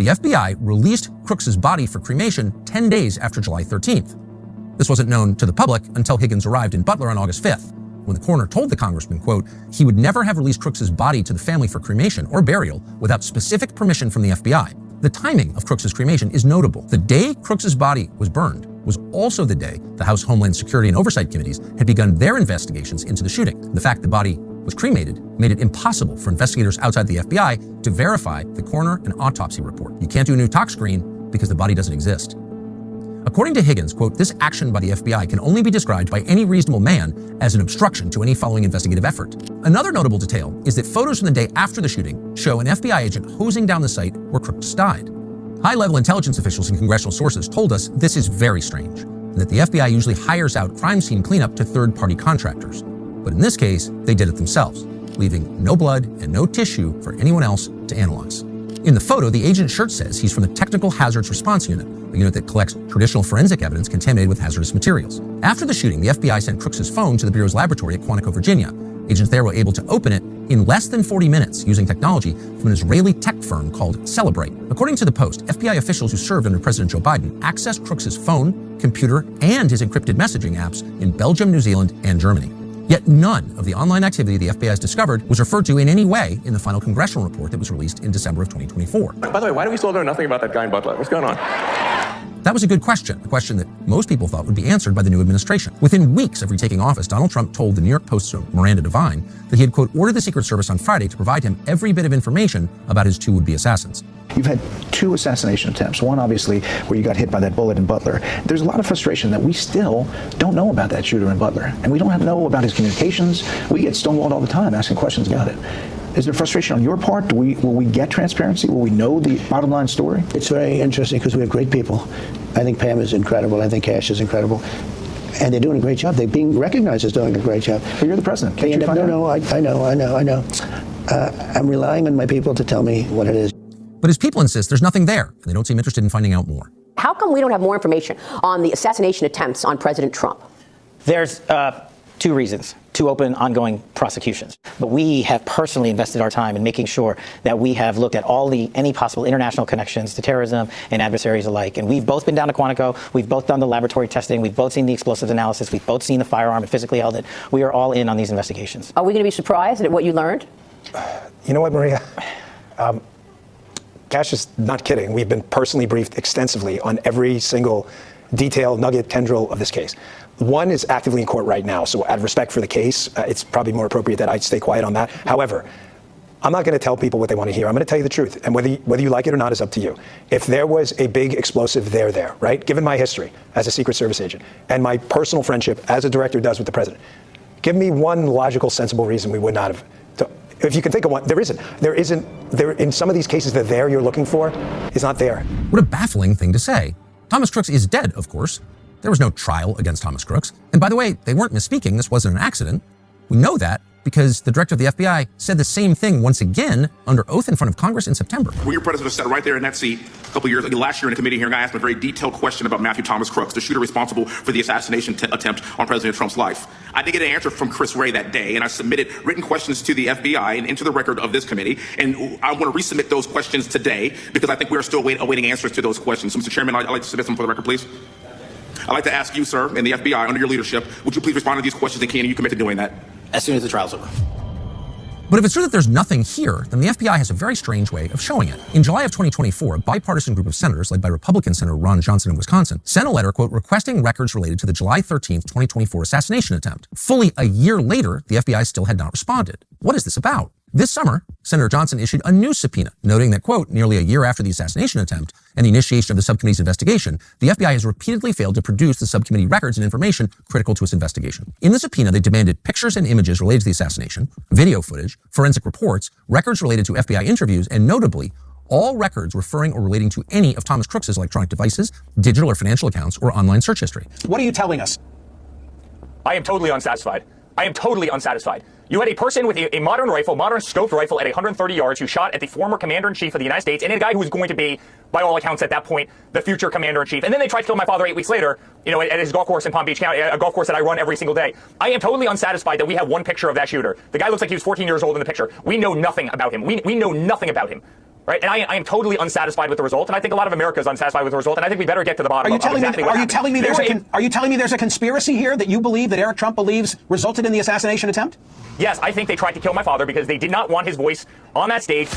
FBI released Crooks's body for cremation 10 days after July 13th. This wasn't known to the public until Higgins arrived in Butler on August 5th, when the coroner told the congressman, quote, he would never have released Crooks's body to the family for cremation or burial without specific permission from the FBI. The timing of Crooks's cremation is notable. The day Crooks's body was burned was also the day the House Homeland Security and Oversight Committees had begun their investigations into the shooting. The fact the body was cremated made it impossible for investigators outside the FBI to verify the coroner and autopsy report. You can't do a new tox screen because the body doesn't exist. According to Higgins, quote, this action by the FBI can only be described by any reasonable man as an obstruction to any following investigative effort. Another notable detail is that photos from the day after the shooting show an FBI agent hosing down the site where Crooks died. High-level intelligence officials and congressional sources told us this is very strange, and that the FBI usually hires out crime scene cleanup to third-party contractors. But in this case, they did it themselves, leaving no blood and no tissue for anyone else to analyze. In the photo, the agent's shirt says he's from the Technical Hazards Response Unit, a unit that collects traditional forensic evidence contaminated with hazardous materials. After the shooting, the FBI sent Crooks's phone to the Bureau's laboratory at Quantico, Virginia. Agents there were able to open it in less than 40 minutes using technology from an Israeli tech firm called Cellebrite. According to the Post, FBI officials who served under President Joe Biden accessed Crooks's phone, computer, and his encrypted messaging apps in Belgium, New Zealand, and Germany. Yet none of the online activity the FBI has discovered was referred to in any way in the final congressional report that was released in December of 2024. By the way, why do we still know nothing about that guy in Butler? What's going on? That was a good question, a question that most people thought would be answered by the new administration. Within weeks of retaking office, Donald Trump told the New York Post's Miranda Devine that he had, quote, ordered the Secret Service on Friday to provide him every bit of information about his two would-be assassins. You've had 2 assassination attempts, one obviously where you got hit by that bullet in Butler. There's a lot of frustration that we still don't know about that shooter in Butler, and we don't know about his communications. We get stonewalled all the time asking questions about it. Is there frustration on your part? Will we get transparency? Will we know the bottom line story? It's very interesting because we have great people. I think Pam is incredible. I think Cash is incredible. And they're doing a great job. They're being recognized as doing a great job. But you're the president. Can't you find out? I know. I'm relying on my people to tell me what it is. But his people insist there's nothing there, and they don't seem interested in finding out more. How come we don't have more information on the assassination attempts on President Trump? There's 2 reasons, 2 open, ongoing prosecutions. But we have personally invested our time in making sure that we have looked at any possible international connections to terrorism and adversaries alike. And we've both been down to Quantico. We've both done the laboratory testing. We've both seen the explosives analysis. We've both seen the firearm and physically held it. We are all in on these investigations. Are we going to be surprised at what you learned? You know what, Maria? Cash is not kidding. We've been personally briefed extensively on every single detail, nugget, tendril of this case. One is actively in court right now, so out of respect for the case, it's probably more appropriate that I stay quiet on that. However, I'm not going to tell people what they want to hear. I'm going to tell you the truth, and whether you like it or not is up to you. If there was a big explosive there, right, given my history as a Secret Service agent and my personal friendship as a director does with the president, give me one logical, sensible reason we would not have. If you can think of one, there isn't. There in some of these cases, the there you're looking for is not there. What a baffling thing to say. Thomas Crooks is dead, of course. There was no trial against Thomas Crooks. And by the way, they weren't misspeaking. This wasn't an accident. We know that because the director of the FBI said the same thing once again under oath in front of Congress in September. Well, your predecessor sat right there in that seat a couple years, last year in a committee hearing. I asked him a very detailed question about Matthew Thomas Crooks, the shooter responsible for the assassination attempt on President Trump's life. I did get an answer from Chris Wray that day, and I submitted written questions to the FBI and into the record of this committee. And I want to resubmit those questions today because I think we are still awaiting answers to those questions. So, Mr. Chairman, I'd like to submit them for the record, please. I'd like to ask you, sir, and the FBI, under your leadership, would you please respond to these questions, and can you commit to doing that? As soon as the trial's over. But if it's true that there's nothing here, then the FBI has a very strange way of showing it. In July of 2024, a bipartisan group of senators, led by Republican Senator Ron Johnson of Wisconsin, sent a letter, quote, requesting records related to the July 13th, 2024 assassination attempt. Fully a year later, the FBI still had not responded. What is this about? This summer, Senator Johnson issued a new subpoena, noting that, quote, nearly a year after the assassination attempt and the initiation of the subcommittee's investigation, the FBI has repeatedly failed to produce the subcommittee records and information critical to its investigation. In the subpoena, they demanded pictures and images related to the assassination, video footage, forensic reports, records related to FBI interviews, and notably, all records referring or relating to any of Thomas Crooks' electronic devices, digital or financial accounts, or online search history. What are you telling us? I am totally unsatisfied. I am totally unsatisfied. You had a person with a modern rifle, modern scoped rifle at 130 yards who shot at the former commander-in-chief of the United States and a guy who was going to be, by all accounts at that point, the future commander-in-chief. And then they tried to kill my father 8 weeks later, at his golf course in Palm Beach County, a golf course that I run every single day. I am totally unsatisfied that we have one picture of that shooter. The guy looks like he was 14 years old in the picture. We know nothing about him. We know nothing about him. Right? And I am totally unsatisfied with the result, and I think a lot of America is unsatisfied with the result, and I think we better get to the bottom of exactly what happened. Are you telling me there's a conspiracy here that you believe that Eric Trump believes resulted in the assassination attempt? Yes, I think they tried to kill my father because they did not want his voice on that stage